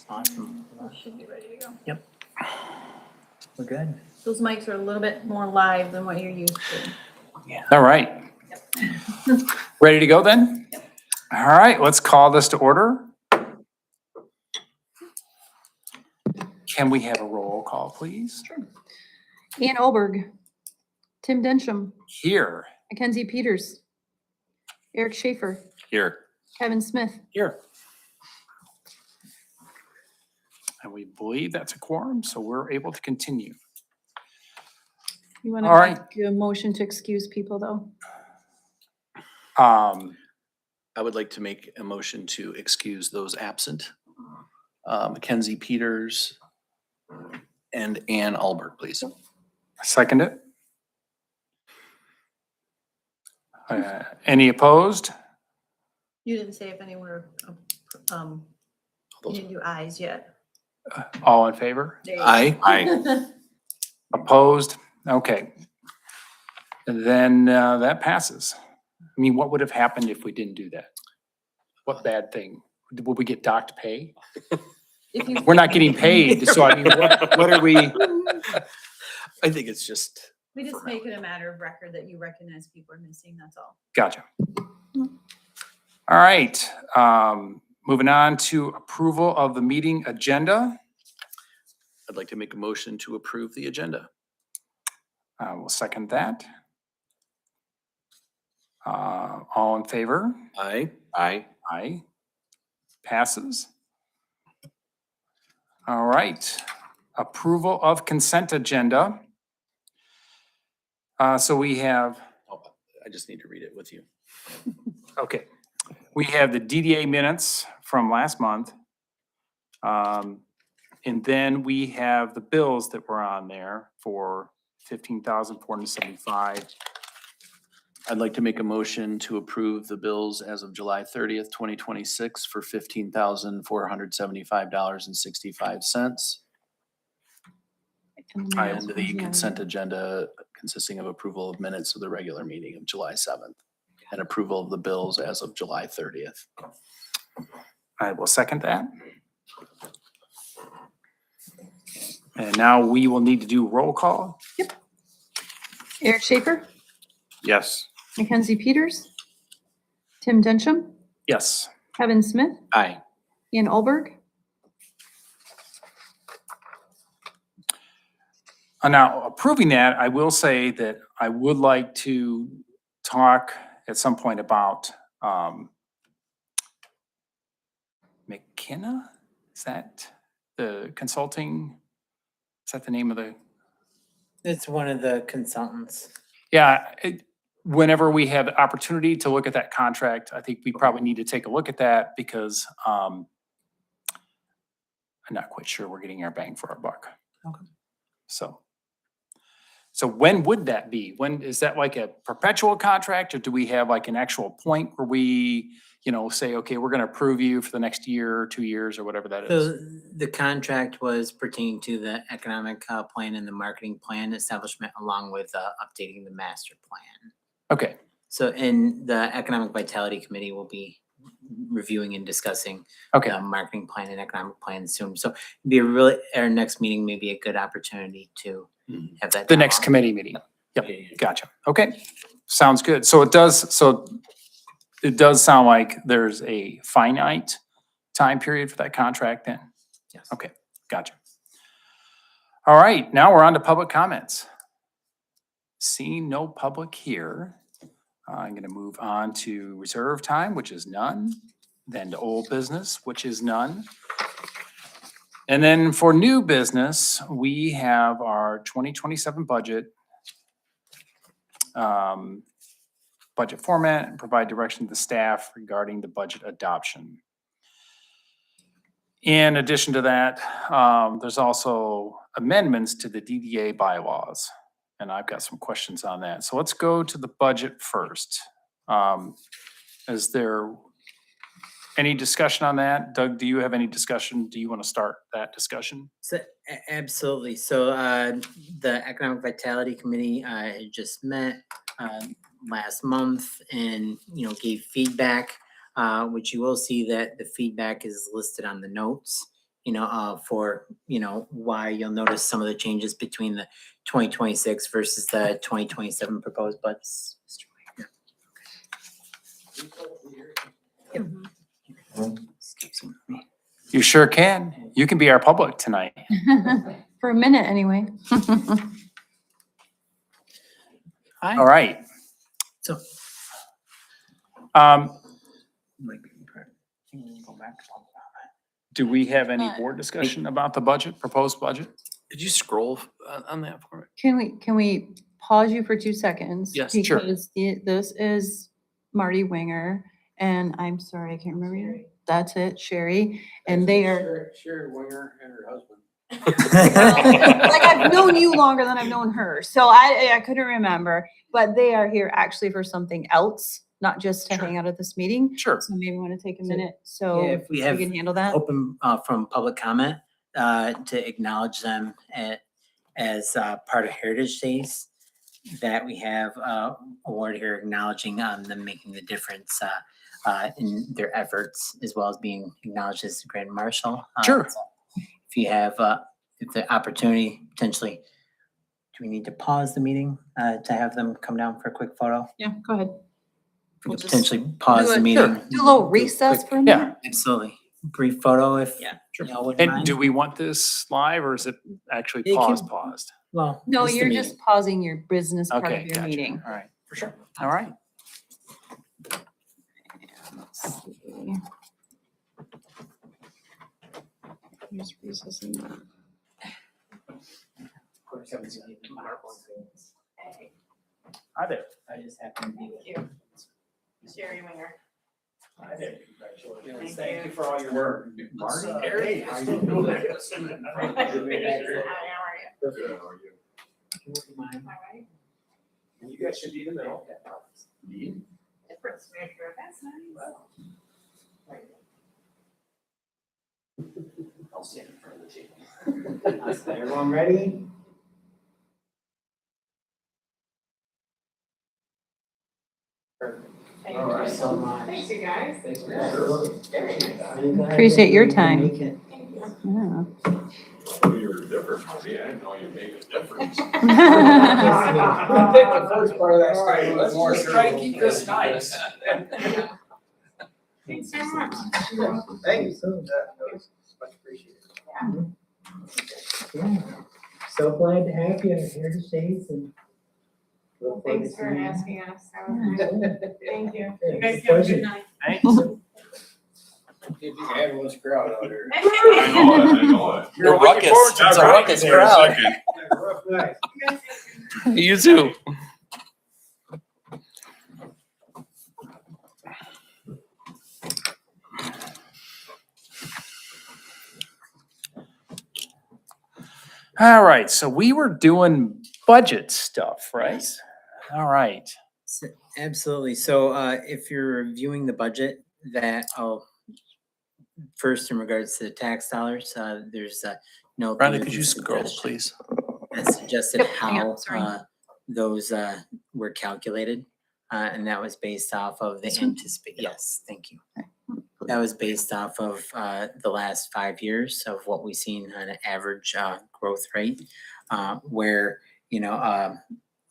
Awesome. We should be ready to go. Yep. We're good. Those mics are a little bit more live than what you're used to. Yeah. All right. Ready to go then? All right, let's call this to order. Can we have a roll call, please? Ann Olberg, Tim Densham, Here. Mackenzie Peters, Eric Schaefer, Here. Kevin Smith. Here. And we believe that's a quorum, so we're able to continue. You want All right. to make a motion to excuse people though? I would like to make a motion to excuse those absent. Mackenzie Peters and Ann Albert, please. Second it. Any opposed? You didn't say if any were, you didn't do ayes yet. All in favor? There you go. Aye. Opposed? Okay. And then that passes. I mean, what would have happened if we didn't do that? What bad thing? Would we get docked pay? If you- We're not getting paid, so I mean, what are we? I think it's just. We just make it a matter of record that you recognize people are missing, that's all. Gotcha. All right, moving on to approval of the meeting agenda. I'd like to make a motion to approve the agenda. I will second that. All in favor? Aye. Aye. Passes. All right, approval of consent agenda. So we have, Oh, I just need to read it with you. okay, we have the DDA minutes from last month. And then we have the bills that were on there for $15,475. I'd like to make a motion to approve the bills as of July 30th, 2026 for $15,475.65. And the consent agenda consisting of approval of minutes of the regular meeting of July 7th and approval of the bills as of July 30th. I will second that. And now we will need to do roll call. Eric Schaefer, Yes. Mackenzie Peters, Tim Densham, Yes. Kevin Smith, Aye. Ann Olberg. Now, approving that, I will say that I would like to talk at some point about McKenna? Is that the consulting? Is that the name of the? It's one of the consultants. Yeah, whenever we have the opportunity to look at that contract, I think we probably need to take a look at that because I'm not quite sure we're getting our bang for our buck. Okay. So when would that be? When, is that like a perpetual contract or do we have like an actual point where we, say, okay, we're gonna approve you for the next year or 2 years or whatever that is? So the contract was pertaining to the economic plan and the marketing plan establishment along with updating the master plan. Okay, So in the Economic Vitality Committee will be reviewing and discussing okay, the marketing plan and economic plan soon. So it'd be our next meeting may be a good opportunity to have that. the next dialogue. committee meeting. Yep, Yeah, yeah, yeah. gotcha. Okay, sounds good. So it does sound like there's a finite time period for that contract then? Yes. Okay, gotcha. All right, now we're on to public comments. Seeing no public here, I'm going to move on to reserve time, which is none, then to old business, which is none. And then for new business, we have our 2027 budget, budget format, and provide direction to the staff regarding the budget adoption. In addition to that, there's also amendments to the DDA bylaws, and I've got some questions on that. So let's go to the budget first. Is there any discussion on that? Doug, do you have any discussion? Do you want to start that discussion? So absolutely. So the Economic Vitality Committee had just met last month and gave feedback, which you will see that the feedback is listed on the notes for, why you'll notice some of the changes between the 2026 versus the 2027 proposed budgets. Mr. Wagner. Excuse me. You sure can. You can be our public tonight. For a minute, anyway. Hi. All right. So. Do we have any board discussion about the budget, proposed budget? Could you scroll on that for me? Can we pause you for 2 seconds? Yes, sure. Because this is Marty Winger, and I'm sorry, I can't remember your, that's it, Sherry, and they are, Sherry Winger and her husband. like, I've known you longer than I've known her, so I couldn't remember, but they are here actually for something else, not just to Sure. hang out at this meeting. Sure. So maybe we want to take a So, minute, so yeah, if we have can handle that. Open from public comment to acknowledge them as part of Heritage Days, that we have award here acknowledging them making the difference in their efforts, as well as being acknowledged as the Grand Marshal. Sure. So if you have, if the opportunity, potentially, do we need to pause the meeting to have them come down for a quick photo? Yeah, go ahead. We We'll could just potentially pause the meeting. Do a little recess quick- for a minute. Yeah. Absolutely. Brief photo if, Yeah, wouldn't And mind. do we want this live or is it actually It can- paused? Well. No, just the you're meeting. just pausing your business part Okay, of your gotcha. meeting. All right, for sure. All right. Let's see. Here's recessing. Of course, I was gonna leave the marbles. Hi there. I just happened to be. you. Sherry Winger. Hi there. Thank Thank you. you for all your work. Marty, Hey, how you doing? Hi, how are you? You guys should be in the middle. Different smaker, that's nice. I'll stand in front of the table. Everyone ready? Thank All right. you. So much. Thanks, you guys. Very glad Appreciate that your you could time. make it. Thank you. Yeah. You were different, Marty. I didn't know you made a difference. Yeah. I think the first part of that story was more. Let's try to keep this nice. Thanks so much. Thank you. That was much appreciated. Yeah. So glad to have you at Heritage Days and. look forward to Thanks for seeing you. asking us. That was nice. Thank you. Yeah, You guys it's a have a pleasure. good night. Thanks. Did you have this crowd out there? The ruckus, it's a ruckus crowd. Rough night. You too. All right, so we were doing budget stuff, right? All right. So- Absolutely. So if you're reviewing the budget, that I'll first in regards to the tax dollars, there's no. Brenda, could you scroll, please? That suggested Yep, hang on, how sorry. those were calculated. And that was based off of the This one? yes, thank you. That was based off of the last 5 years of what we've seen on an average growth rate, where,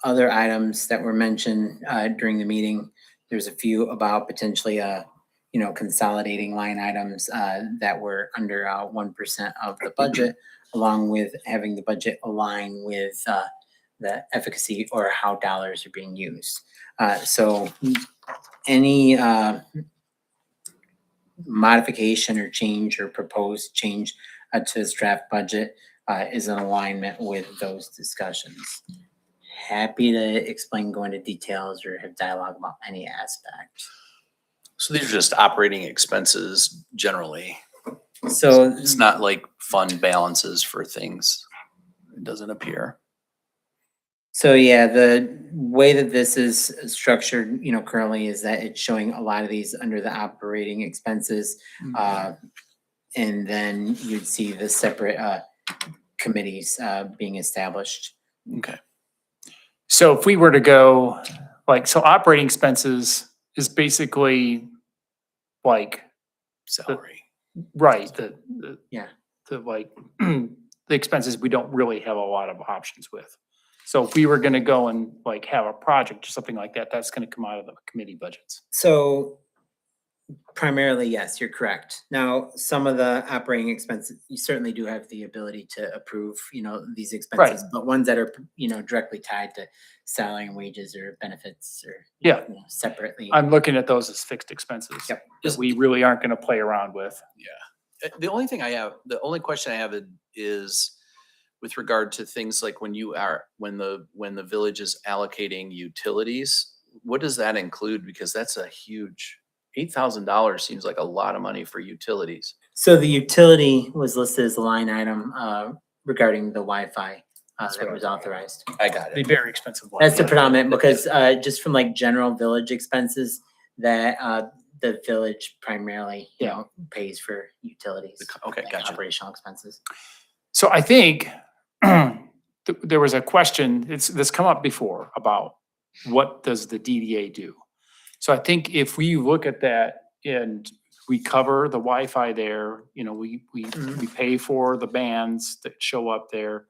other items that were mentioned during the meeting, there's a few about potentially, consolidating line items that were under 1% of the budget, along with having the budget align with the efficacy or how dollars are being used. So any modification or change or proposed change to this draft budget is in alignment with those discussions. Happy to explain, go into details, or have dialogue about any aspect. So these are just operating expenses generally. So It's not like fund balances for things. It doesn't appear. So yeah, the way that this is structured, currently is that it's showing a lot of these under the operating expenses. And then you'd see the separate committees being established. Okay. So if we were to go, so operating expenses is basically like, Salary. right, the Yeah. like, the expenses we don't really have a lot of options with. So if we were gonna go and like have a project or something like that, that's gonna come out of the committee budgets. So primarily, yes, you're correct. Now, some of the operating expenses, you certainly do have the ability to approve, these expenses, but ones that are, directly tied to salary and wages or benefits or Yeah. Separately. I'm looking at those as fixed expenses. Yep. That we really aren't gonna play around with. The only question I have is with regard to things like when the village is allocating utilities, what does that include? Because that's a huge, $8,000 seems like a lot of money for utilities. So the utility was listed as a line item regarding the Wi-Fi That's that what I was thought. authorized. I got The it. very expensive one. That's the predominant because just from like general village expenses that the village primarily, pays for utilities. Okay, like gotcha. Operational expenses. So I think there was a question, that's come up before about what does the DDA do? So I think if we look at that and we cover the Wi-Fi there, we pay for the bands that show up there.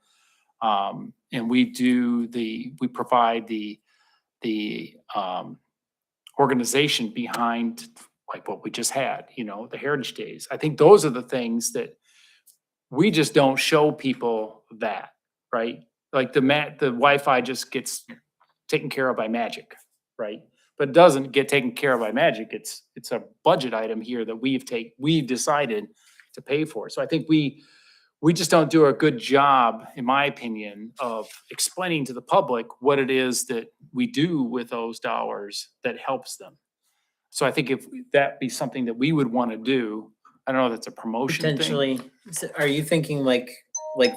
And we provide the organization behind like what we just had, the Heritage Days. I think those are the things that we just don't show people that, right? Like the Wi-Fi just gets taken care of by magic, right? But it doesn't get taken care of by magic. It's a budget item here that we've decided to pay for. So I think we just don't do a good job, in my opinion, of explaining to the public what it is that we do with those dollars that helps them. So I think if that be something that we would want to do, I don't know if that's a promotion thing. Potentially, so are you thinking like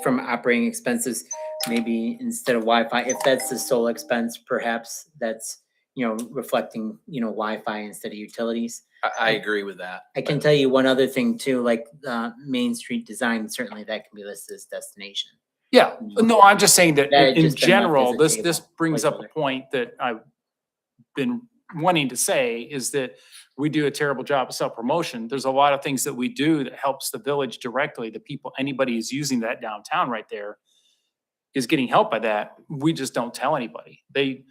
from operating expenses, maybe instead of Wi-Fi, if that's the sole expense, perhaps that's, reflecting, Wi-Fi instead of utilities? I agree with that. I can tell you one other thing too, like Main Street design, certainly that can be listed as destination. Yeah, no, I'm just saying that That had in just been left general, as a this table, brings up a placeholder. point that I've been wanting to say is that we do a terrible job of self-promotion. There's a lot of things that we do that helps the village directly. The people, anybody who's using that downtown right there is getting help by that. We just don't tell anybody. They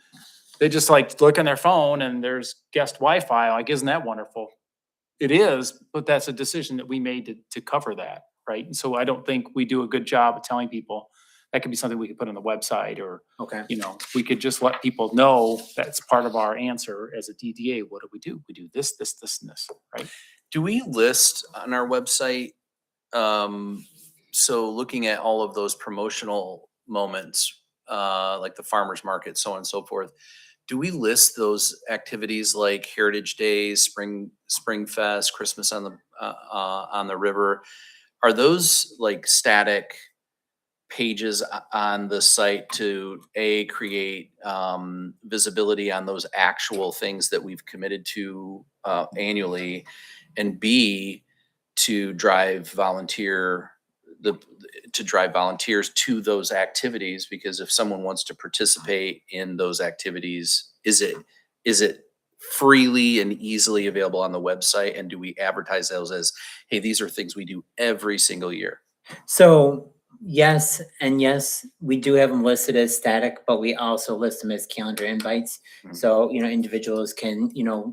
just like look on their phone and there's guest Wi-Fi, like, isn't that wonderful? It is, but that's a decision that we made to cover that, right? And so I don't think we do a good job of telling people. That could be something we could put on the website or, Okay. we could just let people know that's part of our answer as a DDA. What do? We do this, this, this, and this, right? Do we list on our website, so looking at all of those promotional moments, like the farmer's market, so on and so forth, do we list those activities like Heritage Days, Spring Fest, Christmas on the river? Are those like static pages on the site to create visibility on those actual things that we've committed to annually, and B, to drive volunteers to those activities? Because if someone wants to participate in those activities, is it freely and easily available on the website? And do we advertise those as, hey, these are things we do every single year? So yes, and yes, we do have them listed as static, but we also list them as calendar invites. Mhm. So, individuals can,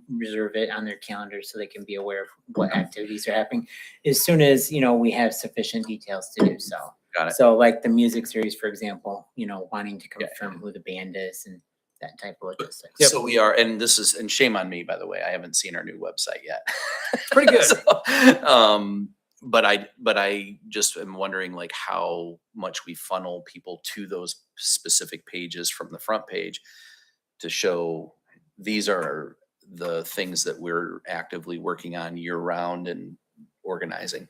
reserve it on their calendar so they can be aware of what activities are happening as soon as, we have sufficient details to do so. Got it. So like the music series, for example, wanting to confirm who the band is and that type of logistics. So we are, and shame on me, by the way, I haven't seen our new website yet. Pretty good. But I just am wondering like how much we funnel people to those specific pages from the front page to show these are the things that we're actively working on year round and organizing.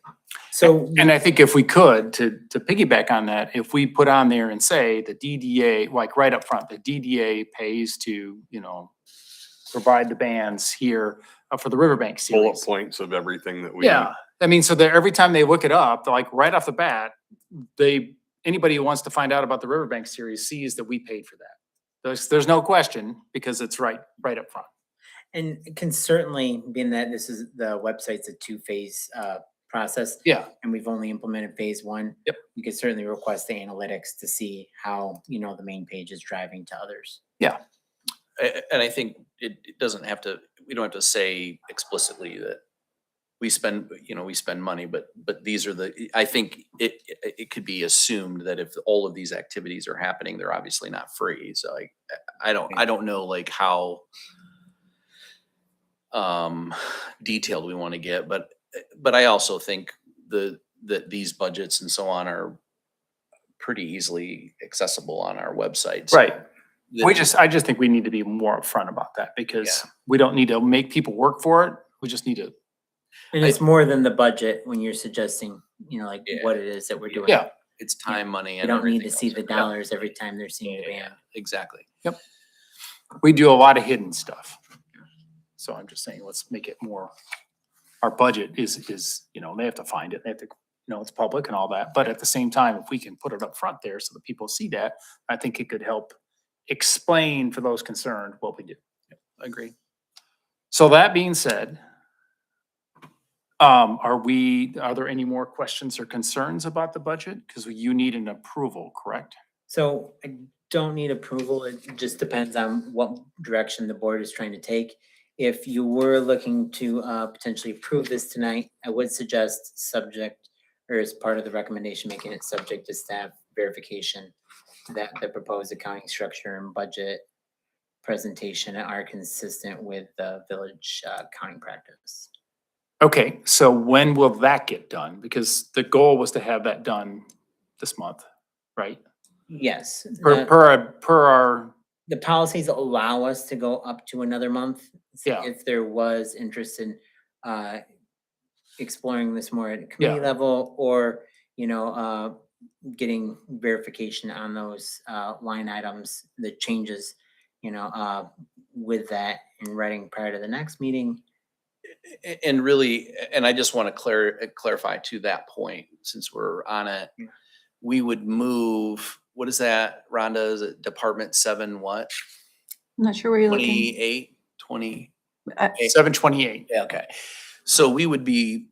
So And I think if we could, to piggyback on that, if we put on there and say the DDA, like right up front, the DDA pays to, provide the bands here for the Riverbank Bullet series. points of everything that we. Yeah, I mean, so that every time they look it up, like right off the bat, anybody who wants to find out about the Riverbank series sees that we paid for that. There's no question because it's right up front. And it can certainly, being that this is the website's a two-phase process. Yeah. And we've only implemented phase one. Yep. You could certainly request the analytics to see how, the main page is driving to others. And I think it doesn't have to, we don't have to say explicitly that we spend money, but these are I think it could be assumed that if all of these activities are happening, they're obviously not free. So I don't know like how detailed we want to get, but I also think that these budgets and so on are pretty easily accessible on our website. So Right. that- I just think we need to be more upfront about that because Yeah. we don't need to make people work for it. We just need to, And it's more than the budget when you're suggesting, like Yeah. what it is that we're doing. yeah, It's time, money, You and don't need everything to see else. the dollars every time they're seeing the Yeah, band. exactly. we do a lot of hidden stuff. So I'm just saying, let's make it more, our budget is, they have to find it. They have to, it's public and all that. But at the same time, if we can put it up front there so that people see that, I think it could help explain for those concerned what we do. Agree. So that being said, are there any more questions or concerns about the budget? Because you need an approval, correct? So I don't need approval. It just depends on what direction the board is trying to take. If you were looking to potentially approve this tonight, I would suggest subject, or as part of the recommendation, making it subject to staff verification that the proposed accounting structure and budget presentation are consistent with the village accounting practice. Okay, so when will that get done? Because the goal was to have that done this month, right? Yes. Per our, The policies allow us to go up to another month. Yeah. If there was interest in exploring this more at a committee level or, getting verification on those line items, the changes, with that in writing prior to the next meeting. And really, and I just want to clarify to that point, since we're on it, Yeah. we would move, what is that, Rhonda? Is it Department 7 what? I'm not sure where you're looking. 28, 20? 728. Yeah, okay. So we would be,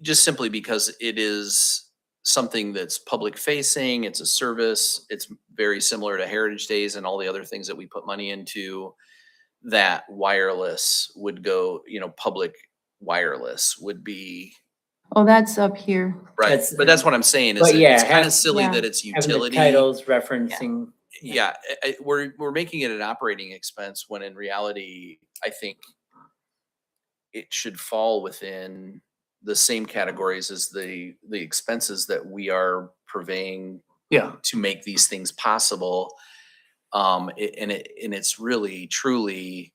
just simply because it is something that's public facing, it's a service, it's very similar to Heritage Days and all the other things that we put money into, that wireless would go, public wireless would be, Oh, that's up here. right, That's- but that's what I'm saying, is But it's yeah, kind have- of silly Yeah. that it's Having the utility. titles referencing. Yeah, we're making it an operating expense when in reality, I think it should fall within the same categories as the expenses that we are purveying Yeah, to make these things possible. And it's really truly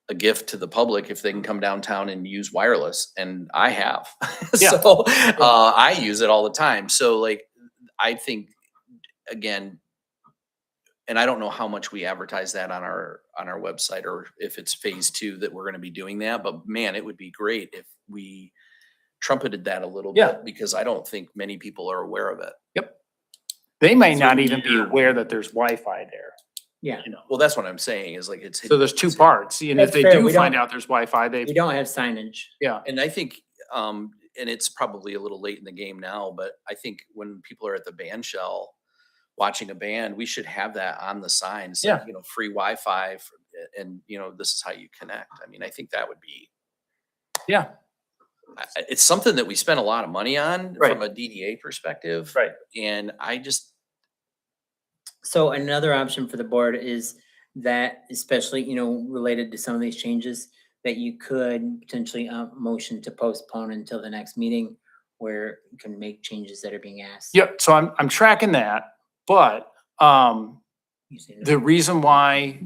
a gift to the public if they can come downtown and use wireless, and I have. Yeah. So I use it all the time. So like, I think, again, and I don't know how much we advertise that on our website, or if it's phase 2 that we're gonna be doing that, but man, it would be great if we trumpeted that a little Yeah. bit, because I don't think many people are aware of it. they may not So even be you're- aware that there's Wi-Fi there, Yeah, Well, that's what I'm saying, is like, it's. So there's two parts, and if That's they fair. do We find don't- out there's Wi-Fi, we they, don't have signage. And I think, and it's probably a little late in the game now, but I think when people are at the band shell watching a band, we should have that on the signs. Yeah. Free Wi-Fi, and this is how you connect. I mean, I think that would be, yeah, it's something that we spend a lot of money on Right. from a DDA perspective. Right. And I just, So another option for the board is that, especially, related to some of these changes, that you could potentially motion to postpone until the next meeting where you can make changes that are being asked. yep, so I'm tracking that, but, You say no. the reason why,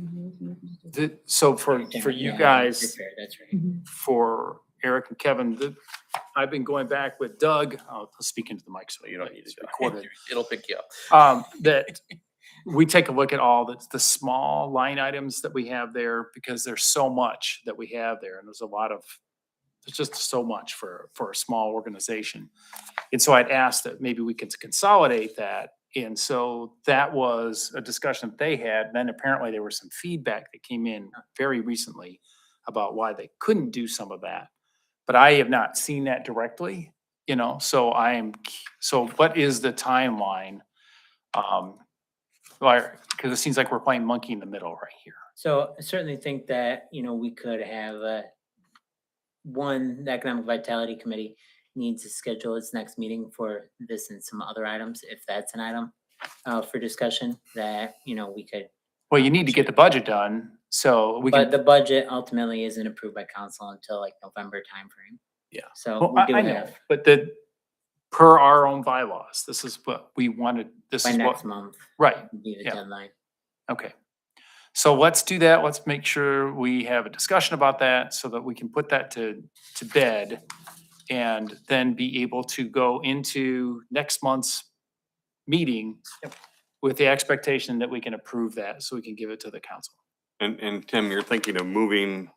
so for Yeah, you that's guys, fair, that's right. for Eric and Kevin, I've been going back with Doug, I'll speak into the mic so you don't need it's to, recorded. it'll pick you up. That we take a look at all the small line items that we have there, because there's so much that we have there, and there's just so much for a small organization. And so I'd ask that maybe we could consolidate that. And so that was a discussion that they had. Then apparently there was some feedback that came in very recently about why they couldn't do some of that. but I have not seen that directly, you know, so so what is the timeline? Because it seems like we're playing monkey in the middle right here. So I certainly think that, we could have the Economic Vitality Committee needs to schedule its next meeting for this and some other items, if that's an item for discussion that, we could. Well, you need to get the budget done, so we But can, the budget ultimately isn't approved by council until like November timeframe. Yeah. So well, we do I know, have but per our own bylaws, this is what we wanted, this by is next what, month, right, would be the yeah. deadline. okay. So let's do that. Let's make sure we have a discussion about that so that we can put that to bed and then be able to go into next month's meeting with the expectation that we can approve that so we can give it to the council. And Tim, you're thinking of moving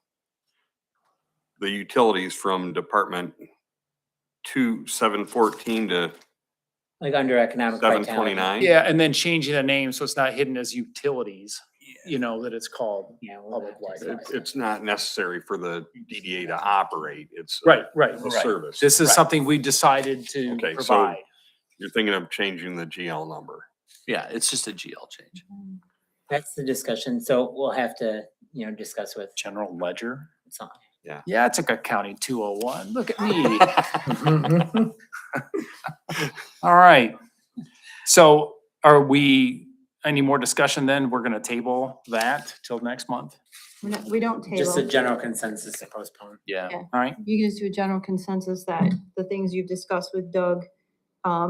the utilities from Department 714 to Like under economic vitality. 729? Yeah, and then changing the name so it's not hidden as utilities, that it's called. Yeah. Public Wi-Fi. It's not necessary for the DDA to operate. It's Right. a service. This is Right. something we decided to Okay, so- provide. You're thinking of changing the GL number. Yeah, it's just a GL change. That's the discussion. So we'll have to, discuss with General ledger. some. Yeah, it's like a county 201. Look at me. All right. So are we, any more discussion then? We're gonna table that till next month? We don't Just a table. general consensus to postpone. Yeah. Yeah. All right, You can just do a general consensus that the things you've discussed with Doug,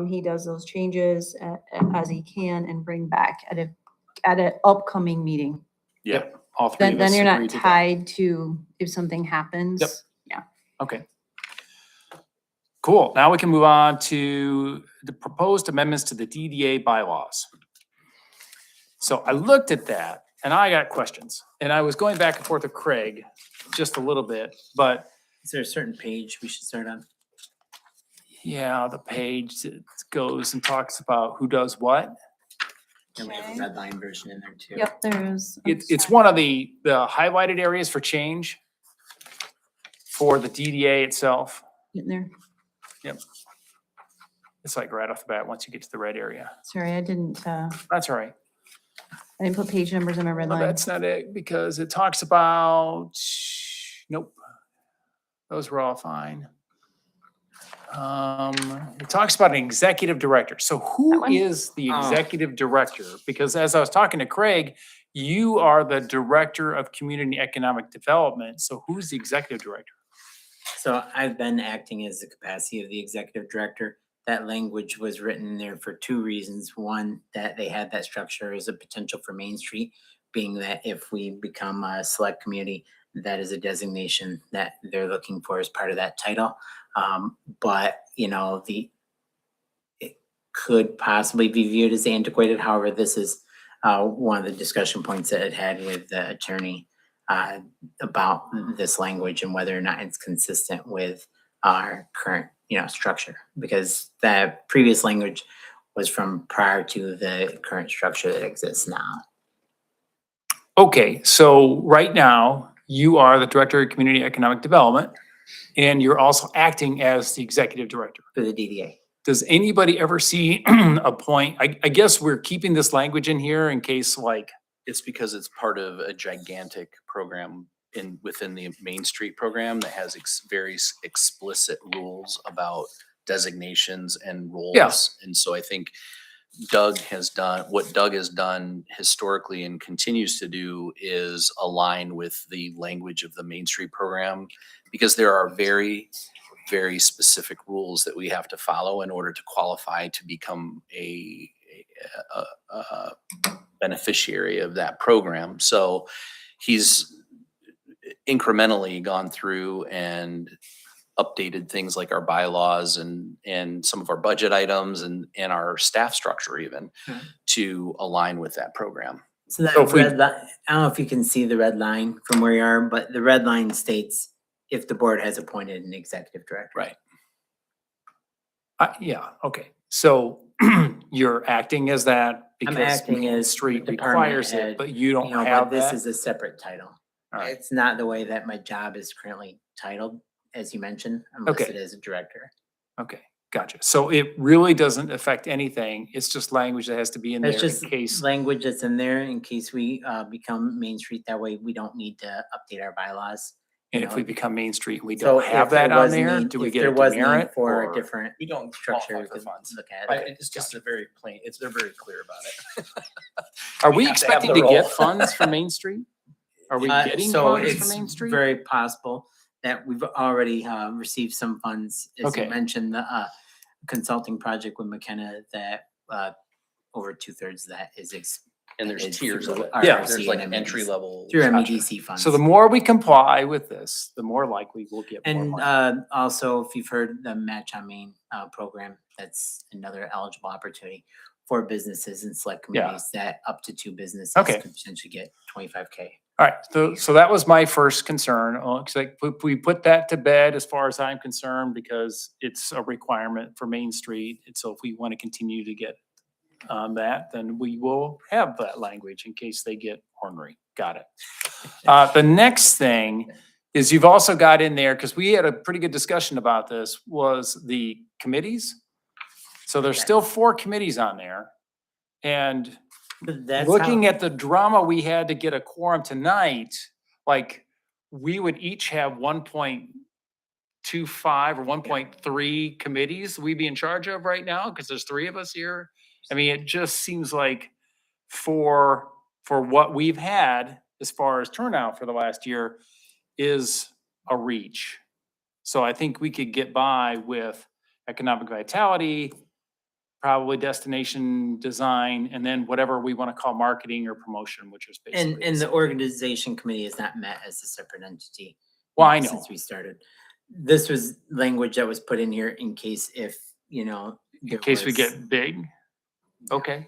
he does those changes as he can and bring back at an upcoming meeting. yep. All three of Then us you're not agreed to that. tied to if something happens. Yep. Yeah. Okay. Cool. Now we can move on to the proposed amendments to the DDA bylaws. So I looked at that and I got questions and I was going back and forth with Craig just a little bit, but Is there a certain page we should start on? yeah, the page that goes and talks about who does what. And we have Okay. a red line version in there too. Yep, there is. It's one of the highlighted areas for change for the DDA itself. Getting there. It's like right off the bat, once you get to the red area. Sorry, I didn't That's all right. put page numbers in my red No, line. that's not it, because it talks about, nope. Those were all fine. It talks about an executive director. So That who one? is the Oh. executive director? Because as I was talking to Craig, you are the director of community economic development. So who's the executive director? So I've been acting as the capacity of the executive director. That language was written in there for two reasons. One, that they had that structure as a potential for Main Street, being that if we become a select community, that is a designation that they're looking for as part of that title. But, it could possibly be viewed as antiquated. However, this is one of the discussion points that it had with the attorney about this language and whether or not it's consistent with our current, structure. Because that previous language was from prior to the current structure that exists now. Okay, so right now, you are the director of community economic development, and you're also acting as the executive director. For the DDA. Does anybody ever see a point? I guess we're keeping this language in here in case It's because it's part of a gigantic program within the Main Street program that has very explicit rules about designations and roles. Yeah. And so I think Doug has done historically and continues to do is align with the language of the Main Street program, because there are very, very specific rules that we have to follow in order to qualify to become a beneficiary of that program. So he's incrementally gone through and updated things like our bylaws and some of our budget items and our staff structure even Mhm. to align with that program. So that So if we- red line, I don't know if you can see the red line from where you are, but the red line states if the board has appointed an executive director. Right. yeah, okay. So you're acting as that because acting Main as Street department requires head, it, but you don't But have this that? is a separate title. All right. It's not the way that my job is currently titled. as you mentioned, I'm Okay. listed as a director. Okay, gotcha. So it really doesn't affect anything. It's just language that has to be in there That's in just case. language that's in there in case we become Main Street. That way we don't need to update our bylaws. And you if know. we become Main Street, and we So don't have if there that on was there, need- do we if get there a was need demerit for or? a different We don't structure? qualify we for could funds. Look at Okay, it. It's just a very plain, they're very clear about it. Are we have to have expecting the to get role. funds from Main Street? Are we getting So funds from it's Main Street? very possible that we've already received some funds. As Okay. you mentioned, the consulting project with McKenna, that over 2/3 of that is And there's It's tiers of through it. Yeah. There's RRC like and entry MEDC. level. through Gotcha. MEDC funds. So the more we comply with this, the more likely we'll get more And money. also, if you've heard the Match on Main program, that's another eligible opportunity for businesses and select Yeah. communities that up to 2 businesses Okay. could potentially get 25K. All right, so that was my first concern. Cause like, we put that to bed as far as I'm concerned, because it's a requirement for Main Street. And so if we want to continue to get that, then we will have that language in case they get ornery. Got it. The next thing is you've also got in there, because we had a pretty good discussion about this, was the committees. So there's still 4 committees on there. And But that's looking how, at the drama we had to get a quorum tonight, like, we would each have 1.25 or 1.3 committees we'd be in charge of right now, because there's 3 of us here. I mean, it just seems like for what we've had as far as turnout for the last year is a reach. So I think we could get by with economic vitality, probably destination design, and then whatever we want to call marketing or promotion, which is basically. and the the same. organization committee is not met as a separate entity. Well, I know. Since we started. This was language that was put in here in case if, In there case we was- get big. Okay.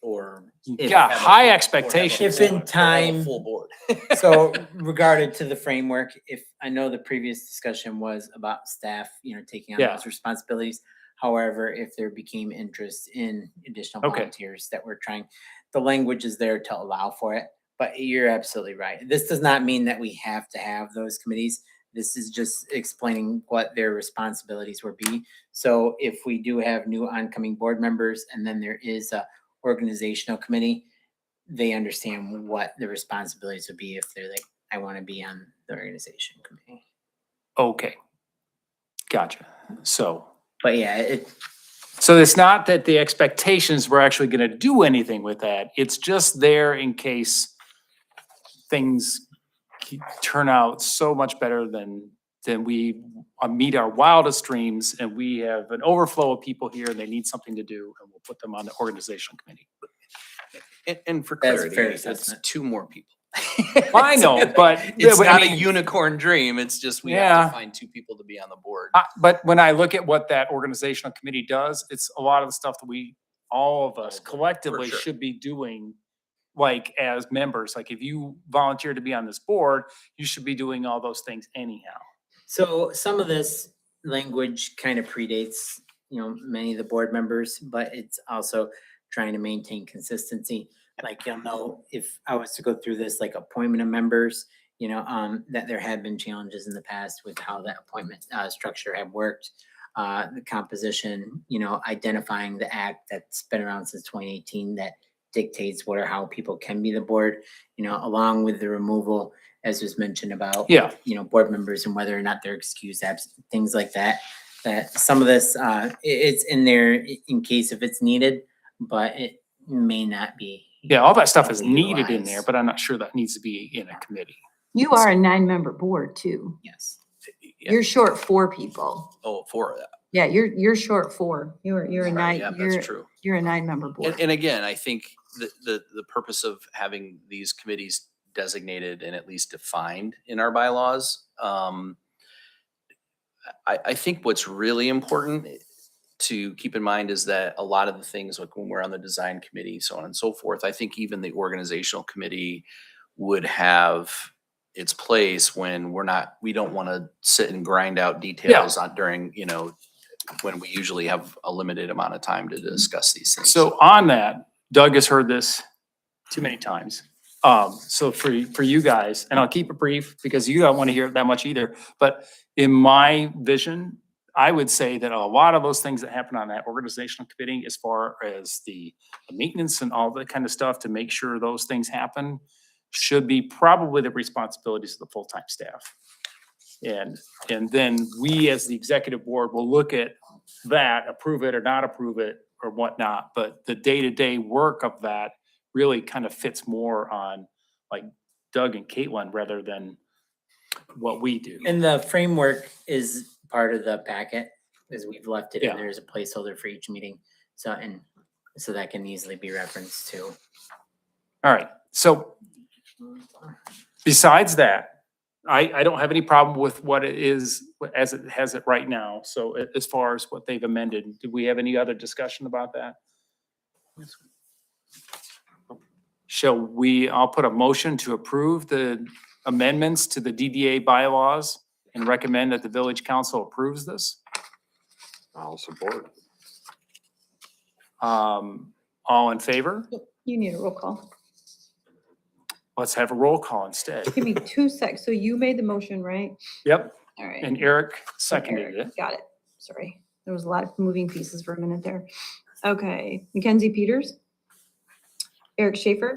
Or. You If- got have a high full- expectations. If in or have a time- Full board. So regarded to the framework, if, I know the previous discussion was about staff, taking on Yeah. those responsibilities. However, if there became interest in additional Okay. volunteers that we're trying, the language is there to allow for it. But you're absolutely right. This does not mean that we have to have those committees. This is just explaining what their responsibilities would be. So if we do have new oncoming board members and then there is a organizational committee, they understand what the responsibilities would be if they're like, I want to be on the organization committee. Okay. Gotcha. But yeah, So it's not that the expectations we're actually going to do anything with that. It's just there in case things turn out so much better than we meet our wildest dreams, and we have an overflow of people here and they need something to do, and we'll put them on the organizational committee. And for That's a clarity, fair it's assessment. 2 more people. Well, I know, but It's but I not a mean, unicorn dream. It's just we have Yeah. to find 2 people to be on the board. But when I look at what that organizational committee does, it's a lot of the stuff that all of us collectively sure. should be doing, like, as members. Like, if you volunteer to be on this board, you should be doing all those things anyhow. so some of this language kind of predates, many of the board members, but it's also trying to maintain consistency. Like, you'll know if I was to go through this, like appointment of members, that there have been challenges in the past with how that appointment structure had worked. The composition, identifying the act that's been around since 2018 that dictates what or how people can be the board, along with the removal, as was mentioned about, Yeah. board members and whether or not they're excused absent, things like that. That some of this, it's in there in case if it's needed, but it may not be. Yeah, all that stuff is Fully needed in there, utilized. but I'm not sure that needs to be in a committee. You are a 9-member board too. Yes. Yeah. You're short 4 people. Oh, 4 of that. Yeah, you're short 4. You're a Right, 9, yeah, that's true. you're a 9-member board. And again, I think the purpose of having these committees designated and at least defined in our bylaws, I think what's really important to keep in mind is that a lot of the things, like when we're on the design committee, so on and so forth, I think even the organizational committee would have its place when we don't want to sit and grind out details on during, when we usually have a limited amount of time to discuss these things. So on that, Doug has heard this too many times. So for you guys, and I'll keep it brief because you don't want to hear it that much either, but in my vision, I would say that a lot of those things that happen on that organizational committee, as far as the maintenance and all that kind of stuff to make sure those things happen, should be probably the responsibilities of the full-time staff. And then we, as the executive board, will look at that, approve it or not approve it or whatnot. But the day-to-day work of that really kind of fits more on like Doug and Caitlin rather than what we do. And the framework is part of the packet, because we've left it Yeah. in there as a placeholder for each meeting. So that can easily be referenced too. All right, so besides that, I don't have any problem with what it is as it has it right now. So as far as what they've amended, do we have any other discussion about that? I'll put a motion to approve the amendments to the DDA bylaws and recommend that the village council approves this. I'll support. All in favor? You need a roll call. Let's have a roll call instead. Give me 2 secs. So you made the motion, right? Yep, All right. and Eric seconded Eric, it. got it. Sorry. There was a lot of moving pieces for a minute there. Okay. Mackenzie Peters, Eric Schaefer,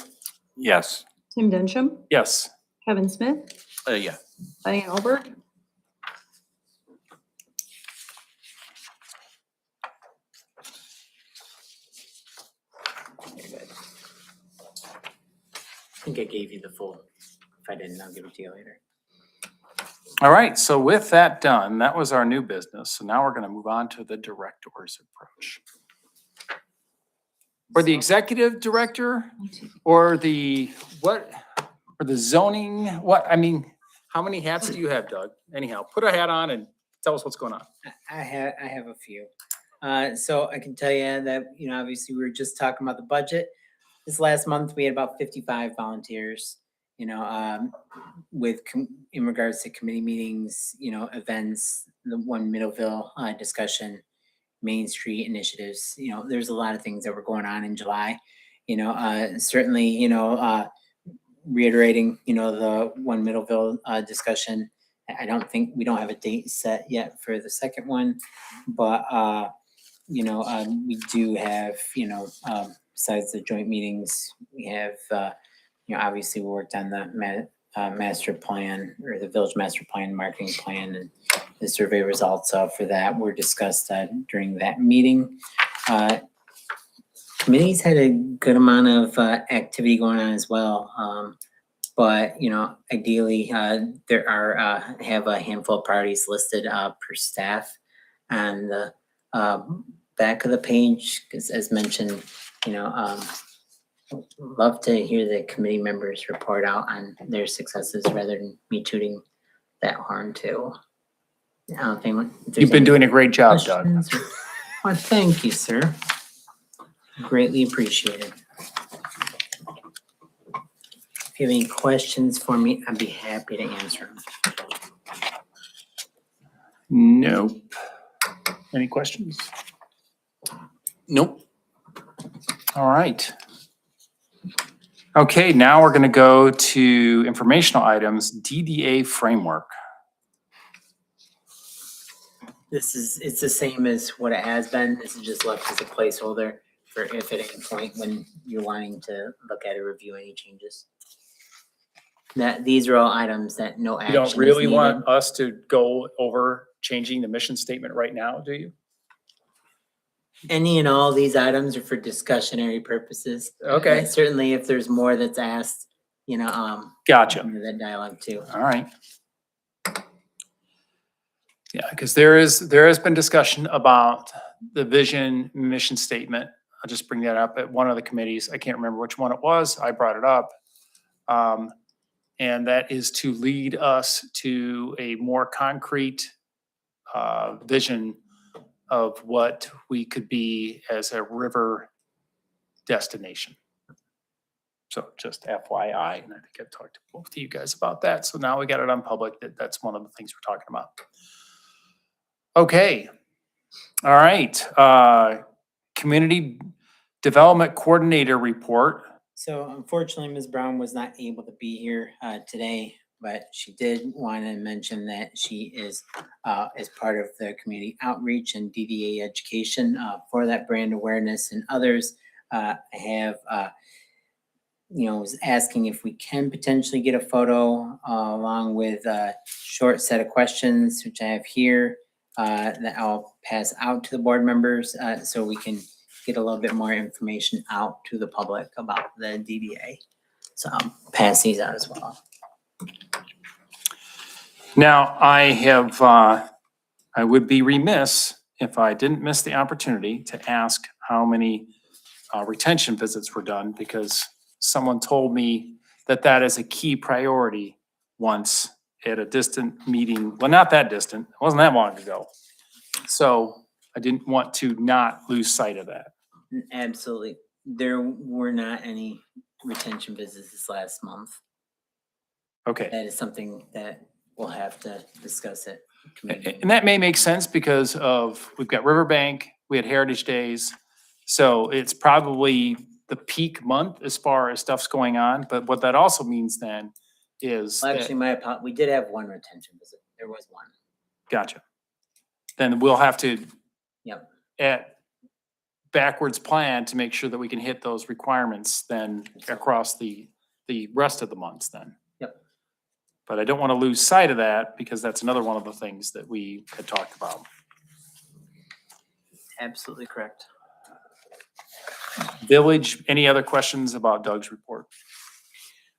Yes. Tim Densham, Yes, Kevin Smith, Yeah. Diane Albert. I think I gave you the full. If I didn't, I'll give it to you later. all right, so with that done, that was our new business. So now we're gonna move on to the director's approach. Or the executive director, or the, what, or the zoning, what, I mean, how many hats do you have, Doug? Anyhow, put a hat on and tell us what's going on. I have a few. So I can tell you that, obviously we were just talking about the budget. This last month, we had about 55 volunteers, in regards to committee meetings, events, the one Middleville discussion, Main Street initiatives. There's a lot of things that were going on in July. Certainly, reiterating, the one Middleville discussion. I don't think we don't have a date set yet for the second one, but we do have, besides the joint meetings, we have, obviously we worked on the master plan, or the village master plan, marketing plan, and the survey results for that were discussed during that meeting. Committees had a good amount of activity going on as well. But, ideally, there have a handful of priorities listed per staff. And the back of the page, because as mentioned, love to hear the committee members report out on their successes rather than me tooting that horn too. I don't think if there's You've been any doing a great job, Doug. questions or- Well, thank you, sir. Greatly appreciated. If you have any questions for me, I'd be happy to answer them. Nope. Any questions? Nope. All right. Okay, now we're gonna go to informational items, DDA framework. It's the same as what it has been. This is just left as a placeholder for if at any point when you're wanting to look at or review any changes. These are all items that no You action don't is really needed. want us to go over changing the mission statement right now, do you? Any and all these items are for discussionary purposes. Okay. And certainly if there's more that's asked, Gotcha. into that dialogue too. All right. Yeah, because there has been discussion about the vision, mission statement. I'll just bring that up at one of the committees. I can't remember which one it was. I brought it up. And that is to lead us to a more concrete vision of what we could be as a river destination. So just FYI, and I think I've talked to both of you guys about that. So now we got it on public, that's one of the things we're talking about. Okay, all right. Community Development Coordinator Report. So unfortunately, Ms. Brown was not able to be here today, but she did want to mention that she is as part of the community outreach and DDA education for that brand awareness and others. I have, was asking if we can potentially get a photo along with a short set of questions, which I have here that I'll pass out to the board members so we can get a little bit more information out to the public about the DDA. So I'll pass these out as well. Now, I would be remiss if I didn't miss the opportunity to ask how many retention visits were done, because someone told me that that is a key priority once at a distant meeting. Well, not that distant. It wasn't that long ago. So I didn't want to not lose sight of that. Absolutely. There were not any retention visits this last month. Okay. That is something that we'll have to discuss at committee. And that may make sense because of, we've got Riverbank, we had Heritage Days. So it's probably the peak month as far as stuff's going on. But what that also means then is Well, that- actually, we did have one retention visit. There was one. Gotcha. Then we'll have to Yep. at backwards plan to make sure that we can hit those requirements then across the rest of the months then. Yep. But I don't want to lose sight of that because that's another one of the things that we had talked about. Absolutely correct. Village, any other questions about Doug's report?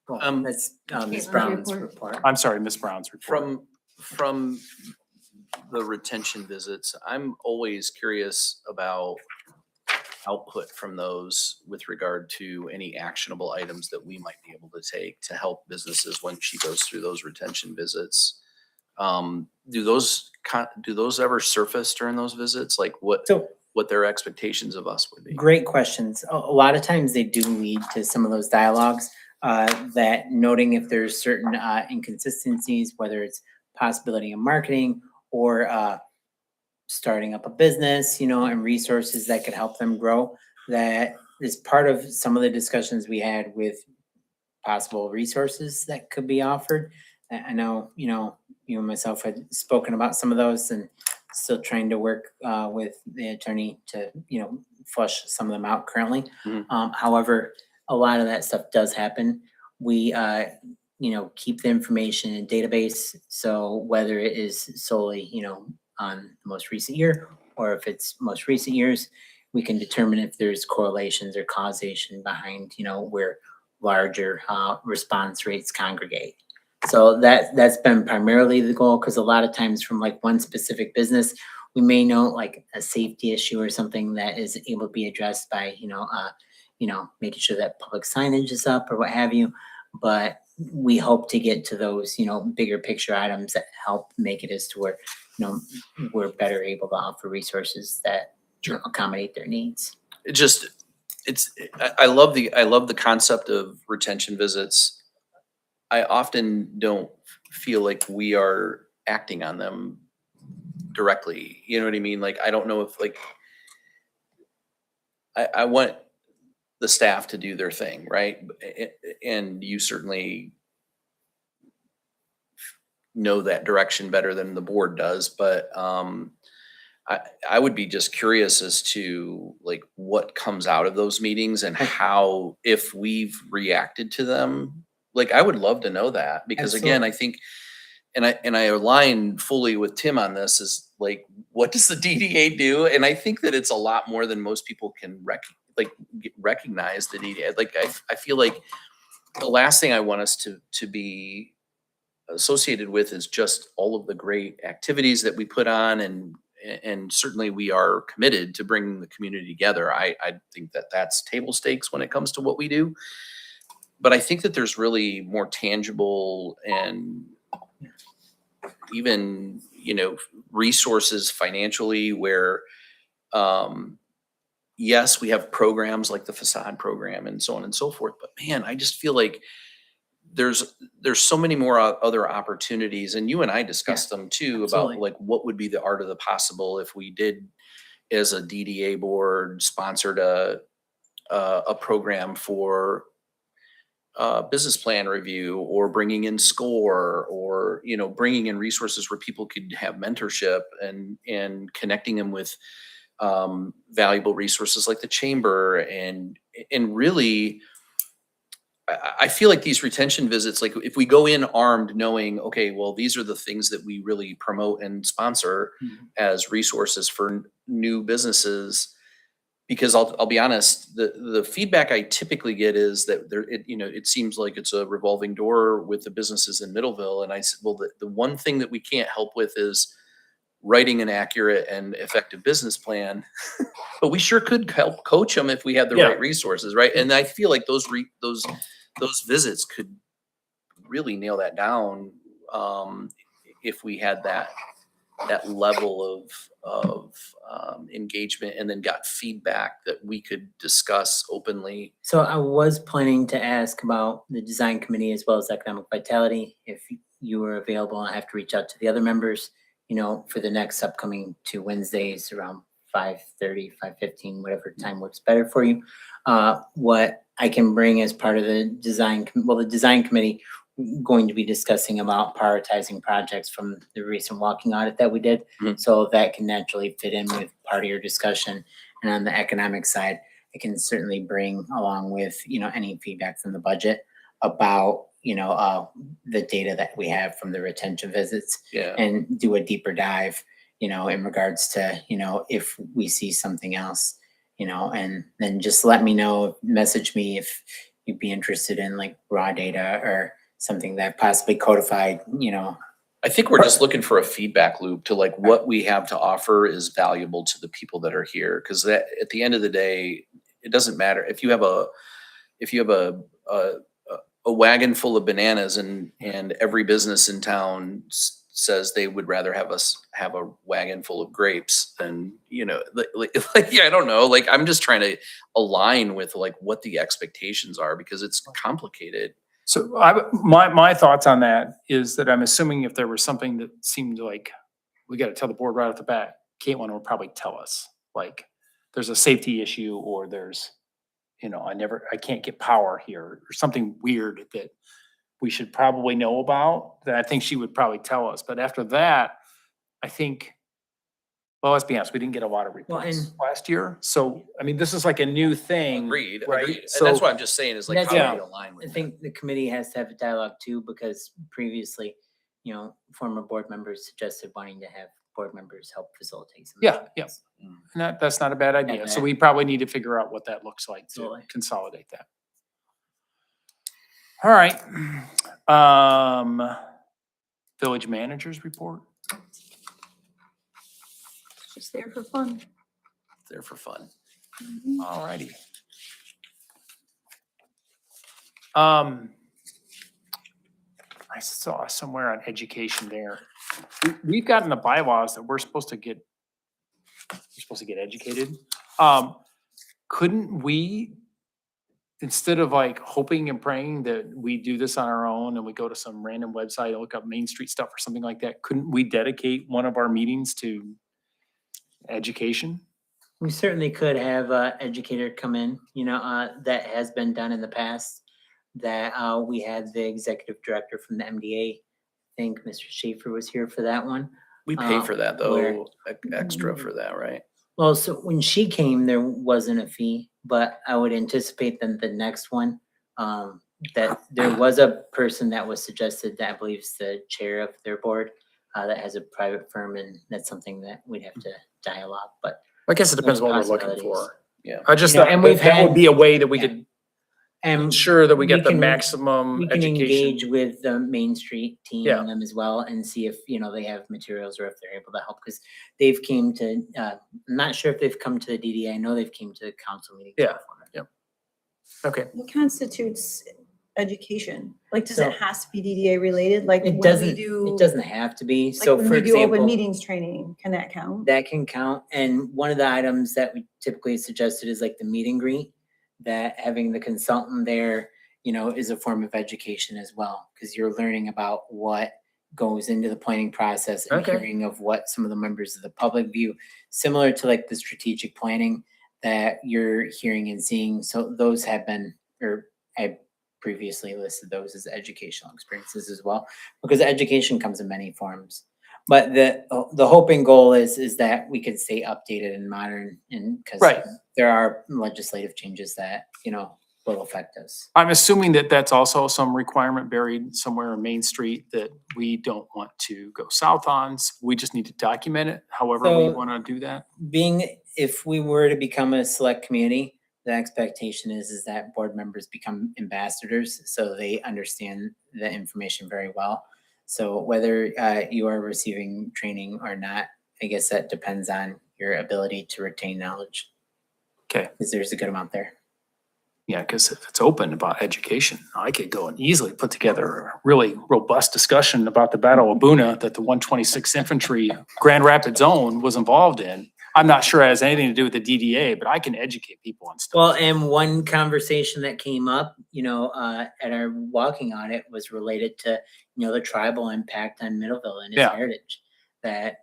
Well, that's Ms. Caitlin's Brown's report. report. I'm sorry, Ms. Brown's report. From the retention visits, I'm always curious about output from those with regard to any actionable items that we might be able to take to help businesses when she goes through those retention visits. Do those ever surface during those visits? Like what So their expectations of us would be? great questions. A lot of times they do lead to some of those dialogues that noting if there's certain inconsistencies, whether it's possibility of marketing or starting up a business, and resources that could help them grow. That is part of some of the discussions we had with possible resources that could be offered. I know, you and myself had spoken about some of those and still trying to work with the attorney to, flush some of them out currently. Mhm. However, a lot of that stuff does happen. We, keep the information in a database. So whether it is solely, on the most recent year, or if it's most recent years, we can determine if there's correlations or causation behind, where larger response rates congregate. So that's been primarily the goal, because a lot of times from like one specific business, we may know like a safety issue or something that is able to be addressed by, making sure that public signage is up or what have you. But we hope to get to those, bigger picture items that help make it as to where, we're better able to offer resources that accommodate their needs. I love the concept of retention visits. I often don't feel like we are acting on them directly. You know what I mean? Like, I don't know if I want the staff to do their thing, right? And you certainly know that direction better than the board does, but I would be just curious as to like what comes out of those meetings and how, if we've reacted to them. Like, I would love to know that, because again, I think, and I align fully with Tim on this, is like, what does the DDA do? And I think that it's a lot more than most people can recognize the DDA. Like, I feel like the last thing I want us to be associated with is just all of the great activities that we put on, and certainly we are committed to bringing the community together. I think that that's table stakes when it comes to what we do. But I think that there's really more tangible and even, resources financially where, yes, we have programs like the facade program and so on and so forth, but man, I just feel like there's so many more other opportunities, and you and I discussed them too, about Absolutely. like what would be the art of the possible if we did, as a DDA board, sponsored a program for business plan review, or bringing in SCORE, or, you know, bringing in resources where people could have mentorship, and connecting them with valuable resources like the chamber, and really, I feel like these retention visits, like if we go in armed knowing, okay, well, these are the things that we really promote and sponsor as resources for new businesses. Because I'll be honest, the feedback I typically get is that it seems like it's a revolving door with the businesses in Middleville. And I said, well, the one thing that we can't help with is writing an accurate and effective business plan, but we sure could help coach them if we had the Yeah. right resources, right? And I feel like those visits could really nail that down, if we had that level of engagement, and then got feedback that we could discuss openly. So I was planning to ask about the design committee as well as economic vitality. If you were available, I have to reach out to the other members, for the next upcoming 2 Wednesdays around 5:30, 5:15, whatever time works better for you. What I can bring as part of the the design committee going to be discussing about prioritizing projects from the recent walking audit that we did. Mhm. So that can naturally fit in with part of your discussion. And on the economic side, I can certainly bring along with, any feedback from the budget about, the data that we have from the retention visits, Yeah. and do a deeper dive, in regards to, if we see something else, and then just let me know, message me if you'd be interested in like raw data or something that possibly codified, I think we're just looking for a feedback loop to like what we have to offer is valuable to the people that are here. Cause that at the end of the day, it doesn't matter if you have a wagon full of bananas and every business in town says they would rather have us have a wagon full of grapes, then, like, I don't know, like, I'm just trying to align with like what the expectations are, because it's complicated. So my thoughts on that is that I'm assuming if there was something that seemed like we got to tell the board right off the bat, Caitlin will probably tell us, like, there's a safety issue, or there's, I can't get power here, or something weird that we should probably know about, that I think she would probably tell us. But after that, I think, well, let's be honest, we didn't get a lot of reports last year. So, I mean, this is like a new thing. Agreed. Right? And So- that's what I'm just saying is like, That's how do why we align with I that? think the committee has to have a dialogue too, because previously, former board members suggested wanting to have board members help facilitate some. Yeah, yeah. meetings. And that's not a bad idea. So that- we probably need to figure out what that looks like to Absolutely. consolidate that. All right. Village managers report. Just there for fun. There for fun. All righty. I saw somewhere on education there. We've gotten the bylaws that we're supposed to get educated. Couldn't we, instead of like hoping and praying that we do this on our own and we go to some random website and look up Main Street stuff or something like that, couldn't we dedicate one of our meetings to education? We certainly could have an educator come in, that has been done in the past. That we had the executive director from the MDA. I think Mr. Schaefer was here for that one. We pay for that where- though, extra for that, right? Well, so when she came, there wasn't a fee, but I would anticipate then the next one, that there was a person that was suggested that I believe is the chair of their board, that has a private firm, and that's something that we'd have to dial up, but. I guess it depends There's on what we're looking possibilities. for. Yeah. I just You know, thought and that we've that would had- be a way that we yeah. could And ensure that we we get the can- maximum we can engage education. with the Main Street team Yeah. and them as well, and see if, they have materials or if they're able to help, because they've came to, I'm not sure if they've come to the DDA. I know they've came to the council meetings. Yeah. before. Okay. What constitutes education? Like, does So- it has to be DDA related? Like when It we doesn't, do, it doesn't have to be. like So when for we do open example, meetings training, can that count? that can count. And one of the items that we typically suggested is like the meet and greet, that having the consultant there, is a form of education as well, because you're learning about what goes into the planning process and Okay. hearing of what some of the members of the public view, similar to like the strategic planning that you're hearing and seeing. So those have been, or I previously listed those as educational experiences as well, because education comes in many forms. But the hope and goal is that we could stay updated and modern, and because Right. there are legislative changes that, will affect us. I'm assuming that that's also some requirement buried somewhere on Main Street that we don't want to go south on. We just need to document it however we So- want to do that. If we were to become a select community, the expectation is that board members become ambassadors, so they understand the information very well. So whether you are receiving training or not, I guess that depends on your ability to retain knowledge. Okay. Because there's a good amount there. Yeah, because if it's open about education, I could go and easily put together a really robust discussion about the Battle of Boona that the 126th Infantry Grand Rapids Zone was involved in. I'm not sure it has anything to do with the DDA, but I can educate people on stuff. Well, and one conversation that came up, at our walking audit was related to, the tribal impact on Middleville and its Yeah. heritage. That,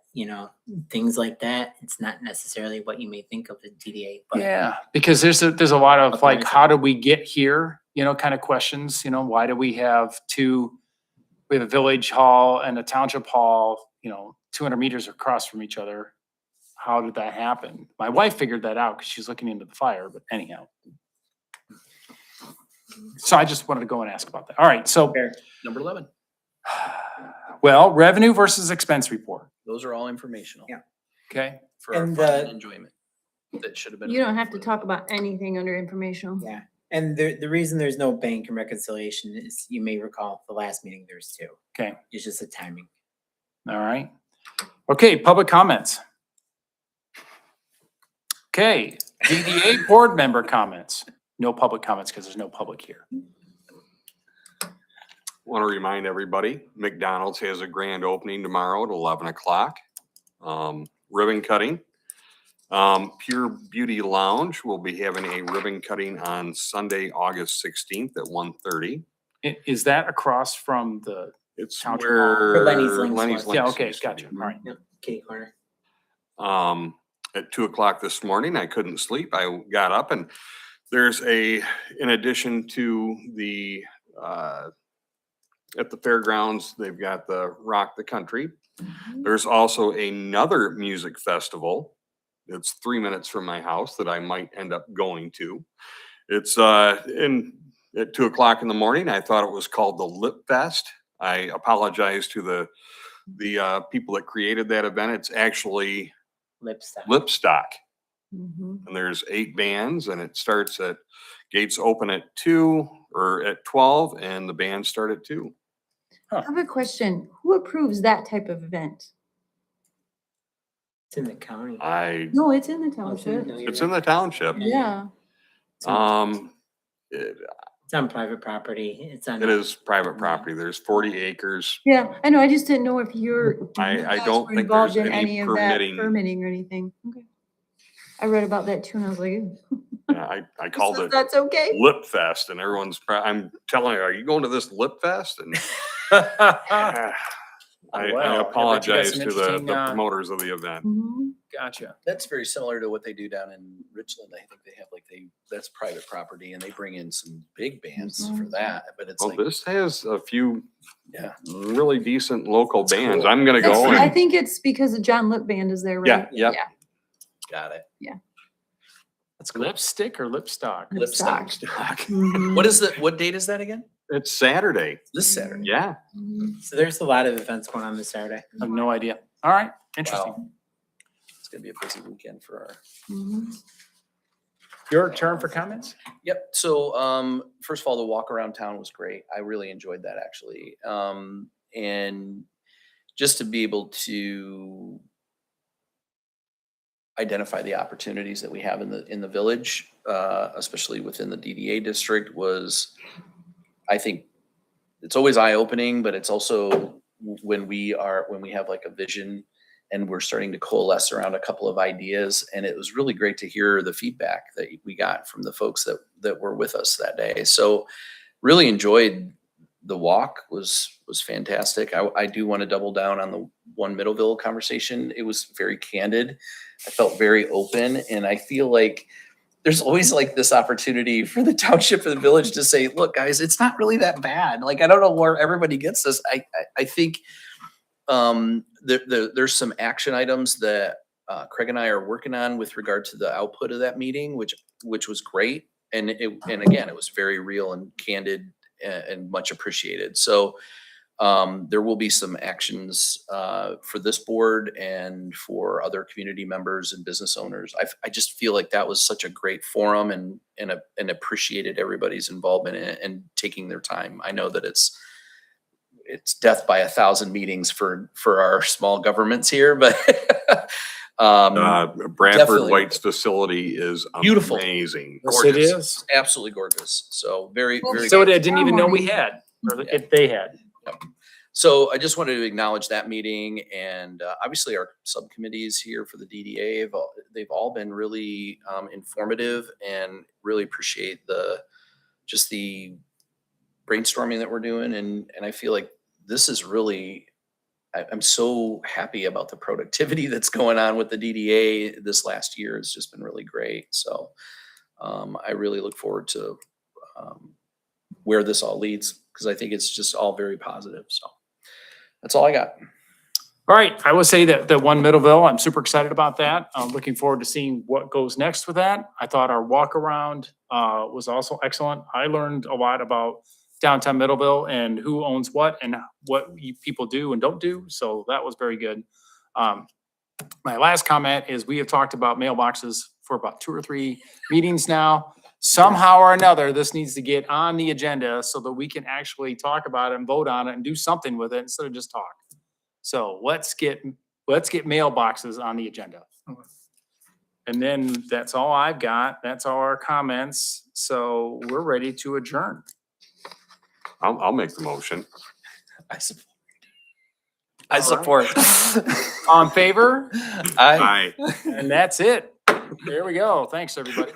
things like that, it's not necessarily what you may think of the DDA, but Yeah, because there's a lot of like, Uprising. how did we get here, kind of questions, why do we have we have a village hall and a township hall, 200 meters across from each other. How did that happen? My wife figured that out because she's looking into the fire, but anyhow. So I just wanted to go and ask about that. All right, so, fair. Number 11, well, revenue versus expense report, those are all informational. Yeah. okay? For our And fun the- and enjoyment. That should have been. You don't have to approved. talk about anything under informational. Yeah. And the reason there's no bank and reconciliation is, you may recall, the last meeting there was two. Okay, It's just the timing. all right. Okay, public comments. Okay, DDA board member comments. No public comments because there's no public here. Want to remind everybody, McDonald's has a grand opening tomorrow at 11 o'clock. Ribbon cutting. Pure Beauty Lounge will be having a ribbon cutting on Sunday, August 16th at 1:30. Is that across from the, It's Township where Hall. Lenny's Links Lenny's was. Links yeah, okay, used to be. gotcha, all right. Yep. Kitty corner. At 2 o'clock this morning, I couldn't sleep. I got up and there's in addition to the, at the fairgrounds, they've got the Rock the Country. There's also another music festival. It's 3 minutes from my house that I might end up going to. It's at 2 o'clock in the morning. I thought it was called the Lip Fest. I apologize to the people that created that event. It's actually Lipstock. Lipstock. Mhm. And there's 8 bands and it starts gates open at 2 or at 12 and the bands start at 2. I have a question. Who approves that type of event? It's in the county. No, it's in the Oh, it's in- township. no, you're It's in right. the township. Yeah. It's on- It It's on private property. It's on. it is private property. There's 40 acres. Yeah, I know. I just didn't know if you I guys don't were think involved there's in any any of that permitting. permitting or anything. Okay. I read about that too and I was like, ew. I called it That's okay. Lip Fest and everyone's, I'm telling you, are you going to this Lip Fest? And I Well, I bet you got apologize some to the interesting, promoters of the event. Mhm. Gotcha. That's very similar to what they do down in Richland. I think they have that's private property and they bring in some big bands for Mhm. that, but it's Well, like, this has a few yeah. really decent local That's bands. cool. I'm gonna That's- go I and, think it's because the John Lip Band is there, right? Yeah, yep. Got it. Yeah. That's cool. Lipstick or lipstock? Lipstock. Mhm. What date is that again? it's Saturday. This Saturday. Yeah. Mhm. So there's a lot of events going on this Saturday. I have no idea. All right, interesting. Wow. It's gonna be a busy weekend for our. Mhm. Your turn for comments? Yep. So, first of all, the walk around town was great. I really enjoyed that actually. And just to be able to identify the opportunities that we have in the village, especially within the DDA district, was, I think, it's always eye opening, but it's also when we have like a vision and we're starting to coalesce around a couple of ideas. And it was really great to hear the feedback that we got from the folks that were with us that day. So really enjoyed the walk. Was fantastic. I do want to double down on the One Middleville conversation. It was very candid. I felt very open, and I feel like there's always like this opportunity for the township and the village to say, look, guys, it's not really that bad. Like, I don't know where everybody gets this. I think there's some action items that Craig and I are working on with regard to the output of that meeting, which was great. And again, it was very real and candid and much appreciated. So there will be some actions for this board and for other community members and business owners. I just feel like that was such a great forum and appreciated everybody's involvement in it and taking their time. I know that it's death by 1,000 meetings for our small governments here, but Bradford definitely. White's facility is Beautiful. amazing. Yes, it gorgeous. is. Absolutely gorgeous. So very, very. Facility I didn't even know we had, or if they had. So I just wanted to acknowledge that meeting, and obviously our subcommittees here for the DDA, they've all been really informative, and really appreciate just the brainstorming that we're doing. And I feel like this is really, I'm so happy about the productivity that's going on with the DDA this last year. It's just been really great. So I really look forward to where this all leads, because I think it's just all very positive. So that's all I got. All right, I will say that the One Middleville, I'm super excited about that. I'm looking forward to seeing what goes next with that. I thought our walk around was also excellent. I learned a lot about downtown Middleville and who owns what and what people do and don't do. So that was very good. My last comment is we have talked about mailboxes for about 2 or 3 meetings now. Somehow or another, this needs to get on the agenda so that we can actually talk about it and vote on it and do something with it instead of just talk. So let's get mailboxes on the agenda. And then that's all I've got. That's all our comments. So we're ready to adjourn. I'll make the motion. I support. All in favor? I Aye. And that's it. There we go. Thanks, everybody.